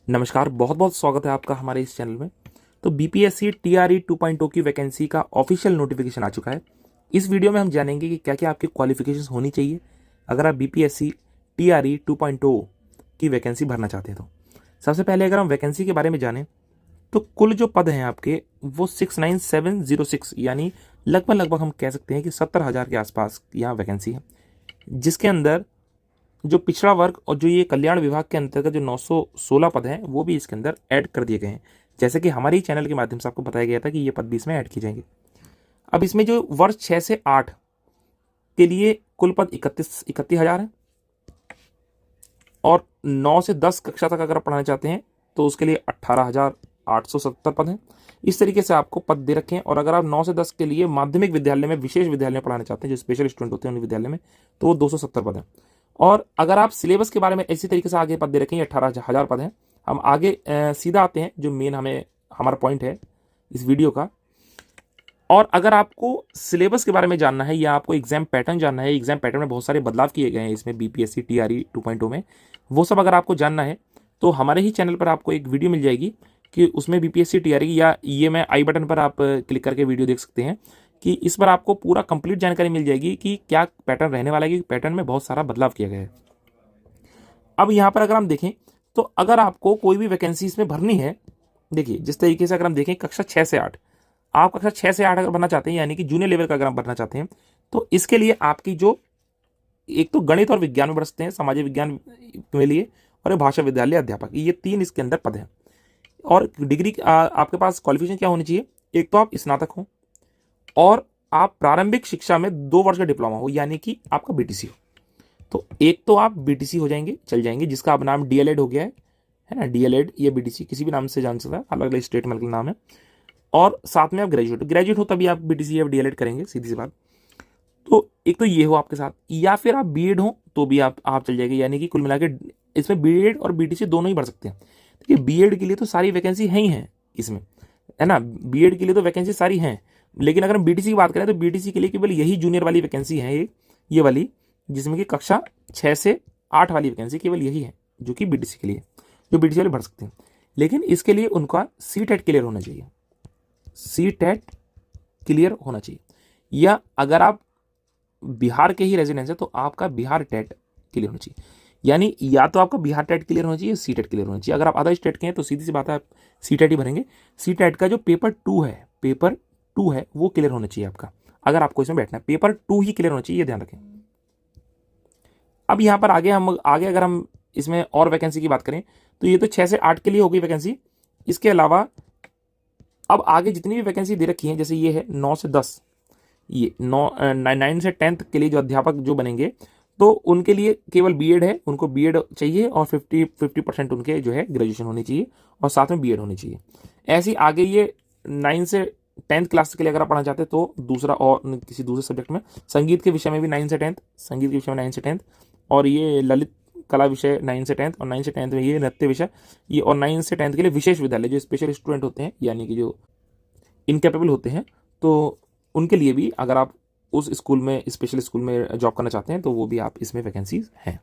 नमस्कार, बहुत बहुत स्वागत है आपका हमारे इस चैनल में। तो बीपीएससी टीआरई 2.0 की वैकेंसी का ऑफिशियल नोटिफिकेशन आ चुका है। इस वीडियो में हम जानेंगे कि क्या क्या आपकी क्वालिफिकेशंस होनी चाहिए अगर आप बीपीएससी टीआरई 2.0 की वैकेंसी भरना चाहते हैं। तो सबसे पहले अगर हम वैकेंसी के बारे में जानें तो कुल जो पद हैं आपके वो 69706 यानी लगभग हम कह सकते हैं कि 70,000 के आसपास यहाँ वैकेंसी है, जिसके अंदर जो पिछड़ा वर्ग और जो ये कल्याण विभाग के अंतर्गत जो 916 पद हैं वो भी इसके अंदर ऐड कर दिए गए हैं, जैसे कि हमारे ही चैनल के माध्यम से आपको बताया गया था कि ये पद भी इसमें ऐड किए जाएंगे। अब इसमें जो वर्ष 6 से 8 के लिए कुल पद 31,000 है और 9 से 10 कक्षा तक अगर आप पढ़ाना चाहते हैं तो उसके लिए 18,870 पद हैं। इस तरीके से आपको पद दे रखे हैं। और अगर आप 9 से 10 के लिए माध्यमिक विद्यालय में, विशेष विद्यालय में पढ़ाना चाहते हैं, जो स्पेशल स्टूडेंट होते हैं उन विद्यालय में, तो वो 270 पद हैं। और अगर आप सिलेबस के बारे में इसी तरीके से आगे पद दे रखेंगे, 18,000 पद हैं। हम आगे सीधा आते हैं जो मेन हमारा पॉइंट है इस वीडियो का। और अगर आपको सिलेबस के बारे में जानना है या आपको एग्जाम पैटर्न जानना है, एग्जाम पैटर्न में बहुत सारे बदलाव किए गए हैं इसमें बीपीएससी टीआरई 2.0 में, वो सब अगर आपको जानना है तो हमारे ही चैनल पर आपको एक वीडियो मिल जाएगी कि उसमें बीपीएससी टीआरई, या ये मैं आई बटन पर आप क्लिक करके वीडियो देख सकते हैं कि इस पर आपको पूरा कंप्लीट जानकारी मिल जाएगी कि क्या पैटर्न रहने वाला है, कि पैटर्न में बहुत सारा बदलाव किया गया है। अब यहाँ पर अगर हम देखें तो अगर आपको कोई भी वैकेंसी इसमें भरनी है, देखिए जिस तरीके से अगर हम देखें कक्षा 6 से 8, आप कक्षा 6 से 8 अगर बनना चाहते हैं यानी कि जूनियर लेवल का अगर आप बनना चाहते हैं तो इसके लिए आपकी जो एक तो गणित और विज्ञान में बढ़ सकते हैं, सामाजिक विज्ञान के लिए, और एक भाषा विद्यालय अध्यापक, ये 3 इसके अंदर पद हैं। और डिग्री आपके पास क्वालिफिकेशन क्या होनी चाहिए, एक तो आप स्नातक हो और आप प्रारंभिक शिक्षा में 2 वर्ष का डिप्लोमा हो यानी कि आपका बीटीसी हो। तो एक तो आप बीटीसी हो जाएंगे, चल जाएंगे, जिसका अब नाम डीएलएड हो गया है ना, डीएलएड या बीटीसी किसी भी नाम से जान सकता है, अलग अलग स्टेट में अलग नाम है। और साथ में आप ग्रेजुएट हो तभी आप बीटीसी या डीएलएड करेंगे, सीधी सी बात। तो एक तो ये हो आपके साथ, या फिर आप बीएड हो तो भी आप चल जाएंगे, यानी कि कुल मिला के इसमें बीएड और बीटीसी दोनों ही भर सकते हैं। देखिए बीएड के लिए तो सारी वैकेंसी है ही हैं इसमें, है ना, बीएड के लिए तो वैकेंसी सारी हैं। लेकिन अगर हम बीटीसी की बात करें तो बीटीसी के लिए केवल यही जूनियर वाली वैकेंसी है, ये वाली, जिसमें कि कक्षा 6 से 8 वाली वैकेंसी केवल यही है जो कि बीटीसी के लिए, जो बीटीसी वाले भर सकते हैं। लेकिन इसके लिए उनका सीटेट क्लियर होना चाहिए, सीटेट क्लियर होना चाहिए। या अगर आप बिहार के ही रेजिडेंस है तो आपका बिहार टेट क्लियर होना चाहिए, यानी या तो आपका बिहार टेट क्लियर होना चाहिए, सी टेट क्लियर होना चाहिए। अगर आप अदर स्टेट के हैं तो सीधी सी बात है आप सी टेट ही भरेंगे। सी टेट का जो पेपर टू है वो क्लियर होना चाहिए आपका, अगर आपको इसमें बैठना है पेपर 2 ही क्लियर होना चाहिए, ये ध्यान रखें। अब यहाँ पर आगे अगर हम इसमें और वैकेंसी की बात करें तो ये तो 6 से 8 के लिए हो गई वैकेंसी। इसके अलावा अब आगे जितनी भी वैकेंसी दे रखी है, जैसे ये है 9 से 10, ये 9 से 10th के लिए जो अध्यापक जो बनेंगे तो उनके लिए केवल बीएड है, उनको बीएड चाहिए और 50% उनके जो है ग्रेजुएशन होनी चाहिए और साथ में बीएड होनी चाहिए। ऐसे आगे ये 9 से 10th क्लास के लिए अगर आप पढ़ना चाहते हैं तो दूसरा और किसी दूसरे सब्जेक्ट में, संगीत के विषय में भी 9 से 10th, संगीत के विषय में 9 से 10th, और ये ललित कला विषय 9 से 10th, और 9 से 10th में ये नृत्य विषय, ये, और 9 से 10th के लिए विशेष विद्यालय जो स्पेशल स्टूडेंट होते हैं यानी कि जो इनकेपेबल होते हैं, तो उनके लिए भी अगर आप उस स्कूल में, स्पेशल स्कूल में जॉब करना चाहते हैं तो वो भी आप इसमें वैकेंसीज हैं।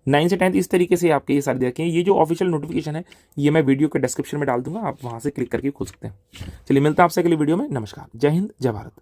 9 से 10th इस तरीके से आपके ये सारे देखें। ये जो ऑफिशियल नोटिफिकेशन है ये मैं वीडियो के डिस्क्रिप्शन में डाल दूंगा, आप वहां से क्लिक करके खोल सकते हैं। चलिए मिलता है आपसे अगली वीडियो में। नमस्कार, जय हिंद, जय भारत।